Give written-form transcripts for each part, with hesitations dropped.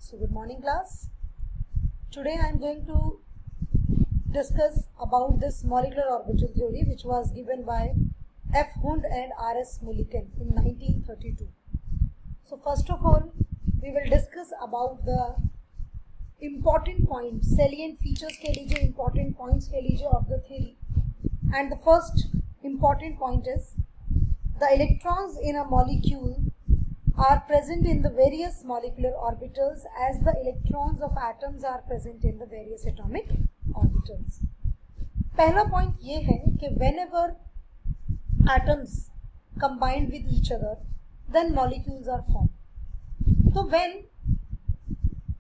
So good morning class. Today I am going to discuss about this molecular orbital theory which was given by F. Hund and R. S. Mulliken in 1932. So first of all we will discuss about the important points, salient features के लीजिए, important points के लीजिए of the theory. And the first important point is the electrons in a molecule are present in the various molecular orbitals as the electrons of atoms are present in the various atomic orbitals. पहला point ये है कि whenever atoms combined with each other, then molecules are formed. So when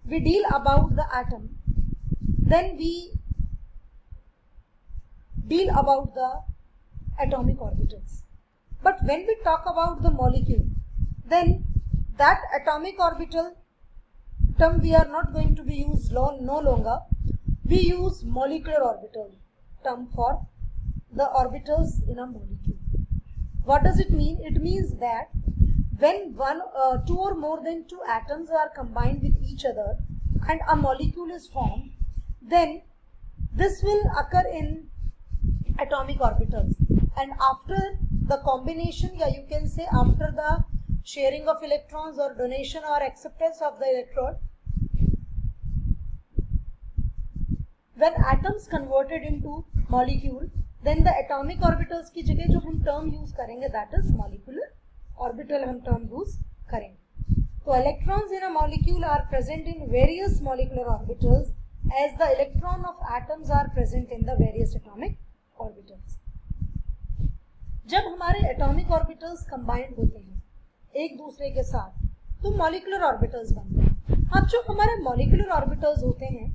we deal about the atom, then we deal about the atomic orbitals. But when we talk about the molecule, then that atomic orbital term we are not going to be used no longer. We use molecular orbital term for the orbitals in a molecule. What does it mean? It means that when two or more than two atoms are combined with each other and a molecule is formed, then this will occur in atomic orbitals, and after the combination, yeah, you can say after the sharing of electrons or donation or acceptance of the electron, when atoms converted into molecule, then the atomic orbitals की जगह जो हम term use करेंगे, that is molecular orbital हम term use करेंगे. तो electrons in a molecule are present in various molecular orbitals as the electron of atoms are present in the various atomic orbitals. जब हमारे atomic orbitals combined होते हैं एक दूसरे के साथ तो molecular orbitals बनते हैं. अब जो हमारे molecular orbitals होते हैं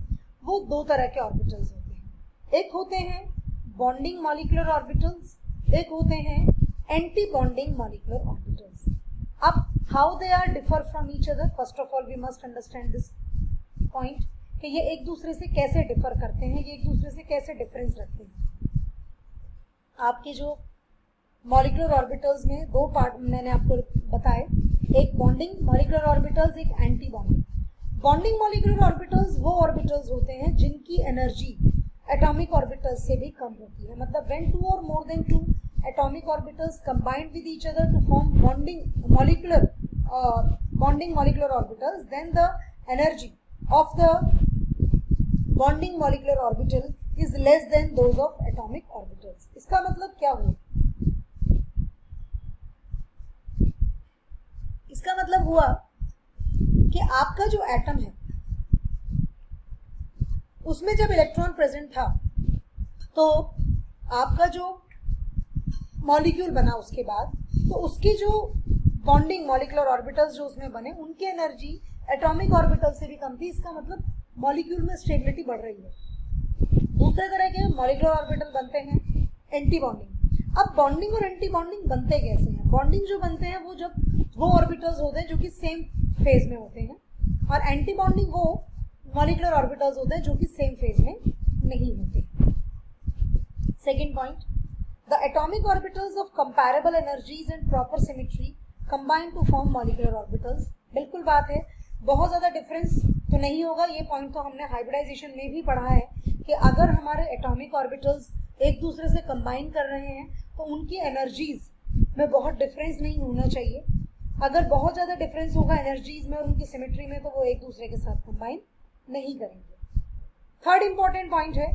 वो दो तरह के orbitals होते हैं. एक होते हैं bonding molecular orbitals, एक होते हैं anti bonding molecular orbitals. अब how they are differ from each other, first of all we must understand this point कि ये एक दूसरे से कैसे differ करते हैं, ये एक दूसरे से कैसे difference रखते हैं. आपके जो मॉलिकुलर ऑर्बिटल्स में दो पार्ट मैंने आपको बताए, एक बॉन्डिंग मॉलिकुलर ऑर्बिटल्स, एक anti bonding. Bonding molecular orbitals वो ऑर्बिटल्स होते हैं जिनकी एनर्जी एटॉमिक ऑर्बिटल्स से भी कम होती है. मतलब व्हेन टू और more than two atomic orbitals combined with each other to form bonding molecular orbitals, then the energy of the bonding molecular orbital is less than those of atomic orbitals. इसका मतलब क्या हुआ? इसका मतलब हुआ कि आपका जो एटम है उसमें जब इलेक्ट्रॉन प्रेजेंट था तो आपका जो मॉलिक्यूल बना उसके बाद, तो उसकी जो बॉन्डिंग मॉलिकुलर ऑर्बिटल्स जो उसमें बने उनकी एनर्जी एटॉमिक ऑर्बिटल से भी कम थी. इसका मतलब मॉलिक्यूल में स्टेबिलिटी बढ़ रही है. दूसरे तरह के मॉलिकुलर ऑर्बिटल बनते हैं एंटी बॉन्डिंग. अब बॉन्डिंग और एंटी बॉन्डिंग बनते कैसे हैं? बॉन्डिंग जो बनते हैं वो जब वो ऑर्बिटल्स होते हैं जो कि सेम फेज में होते हैं, और एंटी बॉन्डिंग वो मॉलिकुलर ऑर्बिटल्स होते हैं जो कि सेम फेज में नहीं होते. Second point, the atomic orbitals of comparable energies and proper symmetry combine to form molecular orbitals. बिल्कुल बात है, बहुत ज़्यादा डिफरेंस तो नहीं होगा. ये पॉइंट तो हमने हाइब्रिडाइजेशन में भी पढ़ा है कि अगर हमारे एटॉमिक ऑर्बिटल्स एक दूसरे से कंबाइन कर रहे हैं तो उनकी एनर्जीज में बहुत डिफरेंस नहीं होना चाहिए. अगर बहुत ज़्यादा डिफरेंस होगा एनर्जीज में और उनकी सिमेट्री में तो वो एक दूसरे के साथ कंबाइन नहीं करेंगे. थर्ड इंपॉर्टेंट पॉइंट है,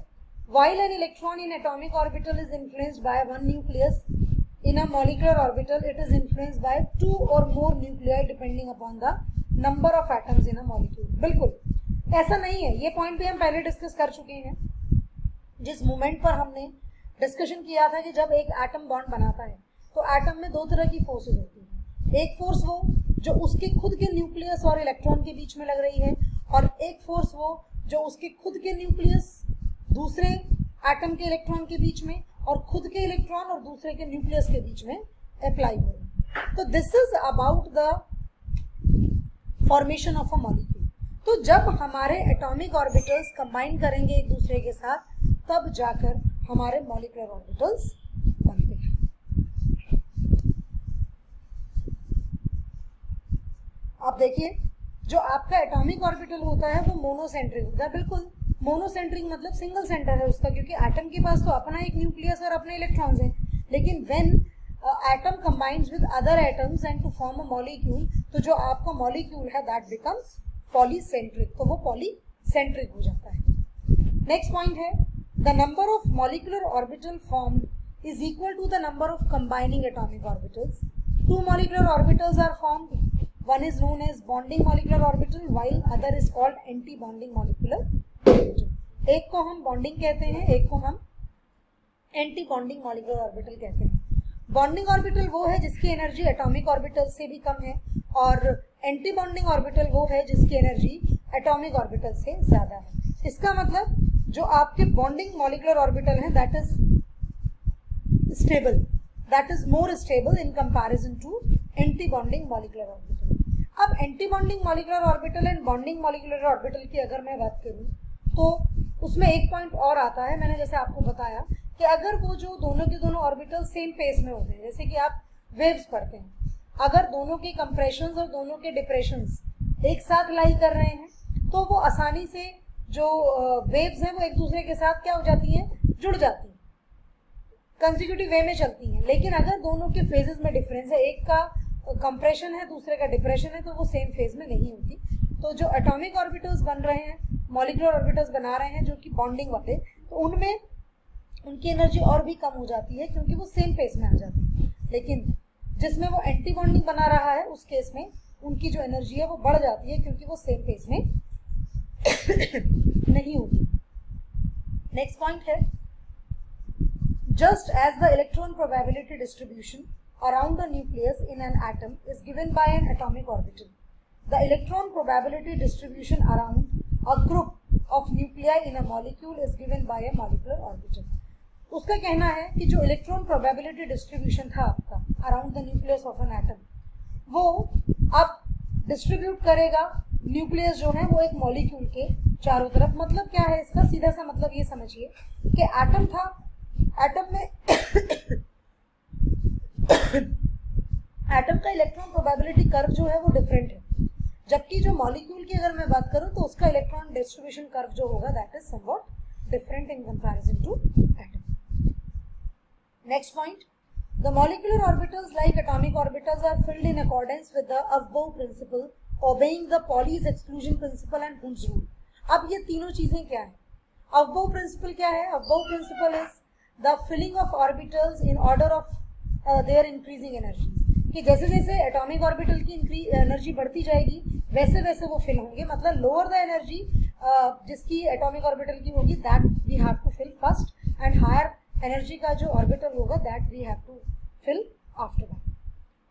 while an electron in atomic orbital is influenced by one nucleus, in a molecular orbital it is influenced by two or more nuclei depending upon the number of atoms in a molecule. बिल्कुल ऐसा नहीं है. ये point भी हम पहले discuss कर चुके हैं. जिस मोमेंट पर हमने डिस्कशन किया था कि जब एक एटम बॉन्ड बनाता है तो एटम में दो तरह की फोर्सेस होती हैं. एक फोर्स वो जो उसके खुद के न्यूक्लियस और इलेक्ट्रॉन के बीच में लग रही है, और एक फोर्स वो जो उसके खुद के न्यूक्लियस दूसरे एटम के इलेक्ट्रॉन के बीच में और खुद के इलेक्ट्रॉन और दूसरे के न्यूक्लियस के बीच में अप्लाई हो रही है. तो this is about the formation of a molecule. तो जब हमारे एटॉमिक ऑर्बिटल्स कंबाइन करेंगे एक दूसरे के साथ तब जाकर हमारे मॉलिकुलर ऑर्बिटल्स बनते हैं. अब देखिए जो आपका एटॉमिक ऑर्बिटल होता है वो मोनोसेंट्रिक होता है, बिल्कुल मोनोसेंट्रिक मतलब सिंगल सेंटर है उसका, क्योंकि एटम के पास तो अपना एक न्यूक्लियस और अपने इलेक्ट्रॉन्स हैं। लेकिन when atom combines with other atoms and to form a molecule, तो जो आपका मॉलिक्यूल है दैट बिकम्स पॉलीसेंट्रिक, तो वो पॉलीसेंट्रिक हो जाता है। नेक्स्ट पॉइंट है the number of molecular orbital formed is equal to the number of combining atomic orbitals. Two molecular orbitals are formed, one is known as bonding molecular orbital while other is called anti bonding molecular orbital. एक को हम bonding कहते हैं, एक को हम anti bonding molecular orbital कहते हैं। bonding orbital वो है जिसकी एनर्जी एटॉमिक ऑर्बिटल से भी कम है, और एंटी बॉन्डिंग ऑर्बिटल वो है जिसकी एनर्जी एटॉमिक ऑर्बिटल से ज्यादा है। इसका मतलब जो आपके बॉन्डिंग मॉलिक्यूलर ऑर्बिटल है that is stable, that is more stable in comparison to anti bonding molecular orbital. अब anti bonding molecular orbital and bonding molecular orbital की अगर मैं बात करूं तो उसमें एक पॉइंट और आता है। मैंने जैसे आपको बताया कि अगर वो जो दोनों के दोनों ऑर्बिटल सेम पेस में होते हैं, जैसे कि आप वेव्स पढ़ते हैं, अगर दोनों के कंप्रेशंस और दोनों के डिप्रेशंस एक साथ लाई कर रहे हैं तो वो आसानी से जो वेव्स हैं वो एक दूसरे के साथ क्या हो जाती हैं, जुड़ जाती हैं, कंसेक्यूटिव वे में चलती हैं। लेकिन अगर दोनों के फेजेस में डिफरेंस है, एक का कंप्रेशन है दूसरे का डिप्रेशन है, तो वो सेम फेज में नहीं होती। तो जो एटॉमिक ऑर्बिटल्स बन रहे हैं, मॉलिक्यूलर ऑर्बिटल्स बना रहे हैं जो कि बॉन्डिंग वाले, तो उनमें उनकी एनर्जी और भी कम हो जाती है क्योंकि वो सेम पेस में आ जाती है। लेकिन जिसमें वो एंटी बॉन्डिंग बना रहा है उस केस में उनकी जो एनर्जी है वो बढ़ जाती है क्योंकि वो सेम पेस में नहीं होती। नेक्स्ट पॉइंट है just as the electron probability distribution around the nucleus in an atom is given by an atomic orbital, the electron probability distribution around a group of nuclei in a molecule is given by a molecular orbital. उसका कहना है कि जो electron probability distribution था आपका around the nucleus of an atom, वो अब distribute करेगा न्यूक्लियस जो है वो एक मॉलिक्यूल के चारों तरफ। मतलब क्या है इसका सीधा सा मतलब ये समझिए कि एटम था, एटम में एटम का इलेक्ट्रॉन प्रोबेबिलिटी कर्व जो है वो डिफरेंट है, जबकि जो मॉलिक्यूल की अगर मैं बात करूं तो उसका इलेक्ट्रॉन डिस्ट्रीब्यूशन कर्व जो होगा that is somewhat different in comparison to atom. Next point, the molecular orbitals like atomic orbitals are filled in accordance with the aufbau principle obeying the Pauli's exclusion principle and Hund's rule. अब ये तीनों चीजें क्या है? Aufbau principle क्या है? Aufbau principle is the filling of orbitals in order of their increasing energy, कि जैसे जैसे एटॉमिक ऑर्बिटल की एनर्जी बढ़ती जाएगी वैसे वैसे वो फिल होंगे। मतलब लोअर द एनर्जी जिसकी एटॉमिक ऑर्बिटल की होगी that we have to fill first, and higher energy का जो ऑर्बिटल होगा that we have to fill after that.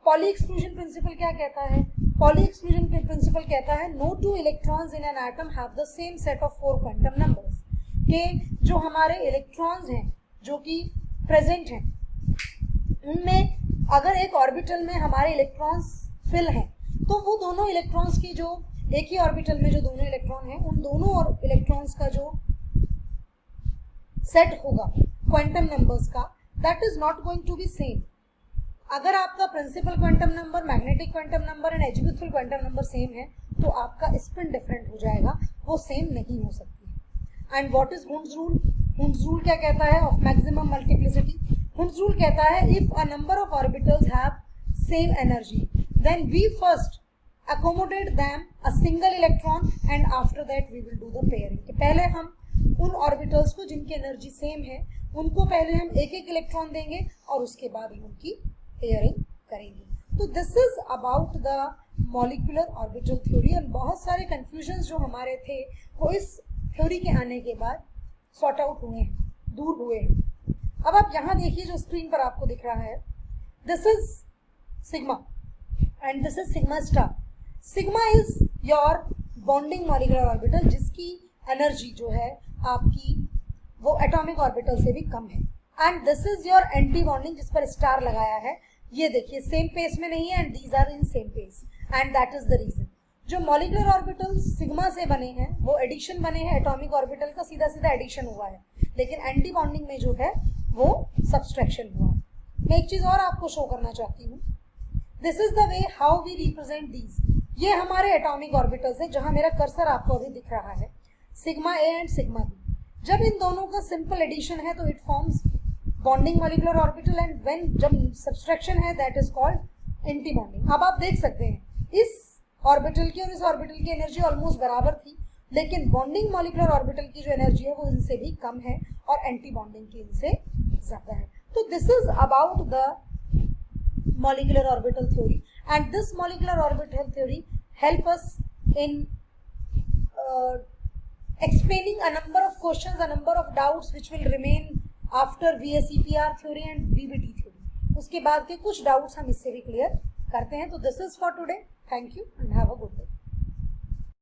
Pauli exclusion principle क्या कहता है? पॉली एक्सक्लूजन प्रिंसिपल कहता है no two electrons in an atom have the same set of 4 quantum numbers, के जो हमारे इलेक्ट्रॉन्स हैं जो कि प्रेजेंट हैं उनमें अगर एक ऑर्बिटल में हमारे इलेक्ट्रॉन्स फिल हैं तो वो दोनों इलेक्ट्रॉन्स की जो एक ही ऑर्बिटल में जो दोनों इलेक्ट्रॉन हैं उन दोनों और इलेक्ट्रॉन्स का जो सेट होगा क्वांटम नंबर्स का that is not going to be same. अगर आपका principal quantum number, magnetic quantum number and azimuthal quantum number same है तो आपका स्पिन डिफरेंट हो जाएगा, वो सेम नहीं हो सकती है। And what is Hund's rule? Hund's rule क्या कहता है? Of maximum multiplicity. Hund's rule कहता है if a number of orbitals have same energy then we first accommodate them a single electron and after that we will do the pairing। कि पहले हम उन orbitals को जिनकी एनर्जी सेम है उनको पहले हम एक एक इलेक्ट्रॉन देंगे और उसके बाद हम उनकी पेयरिंग करेंगे। तो this is about the molecular orbital theory. और बहुत सारे कंफ्यूजन जो हमारे थे वो इस थ्योरी के आने के बाद सॉर्ट आउट हुए हैं, दूर हुए हैं। अब आप यहाँ देखिए जो स्क्रीन पर आपको दिख रहा है, this is sigma and this is sigma star. Sigma is your bonding molecular orbital जिसकी एनर्जी जो है आपकी वो एटॉमिक ऑर्बिटल से भी कम है, and this is your anti bonding जिस पर स्टार लगाया है। ये देखिए सेम पेस में नहीं है and these are in same phase, and that is the reason. जो मॉलिक्यूलर ऑर्बिटल सिग्मा से बने हैं वो एडिशन बने हैं, एटॉमिक ऑर्बिटल का सीधा सीधा एडिशन हुआ है, लेकिन एंटी बॉन्डिंग में जो है वो सब्सट्रैक्शन हुआ है। मैं एक चीज और आपको शो करना चाहती हूँ, this is the way how we represent these. ये हमारे एटॉमिक ऑर्बिटल्स है जहां मेरा कर्सर आपको अभी दिख रहा है, sigma A and sigma B. जब इन दोनों का सिंपल एडिशन है तो it forms bonding molecular orbital, and when जब सब्सट्रैक्शन है that is called anti bonding. अब आप देख सकते हैं इस ऑर्बिटल की और इस ऑर्बिटल की एनर्जी ऑलमोस्ट बराबर थी, लेकिन बॉन्डिंग मॉलिक्यूलर ऑर्बिटल की जो एनर्जी है वो इनसे भी कम है और एंटी बॉन्डिंग की इनसे ज्यादा है। तो this is about the molecular orbital theory, and this molecular orbital theory help us in explaining a number of questions, a number of doubts which will remain after VSEPR theory and VBT theory। उसके बाद के कुछ doubts हम इससे भी clear करते हैं। तो this is for today, thank you and have a good day.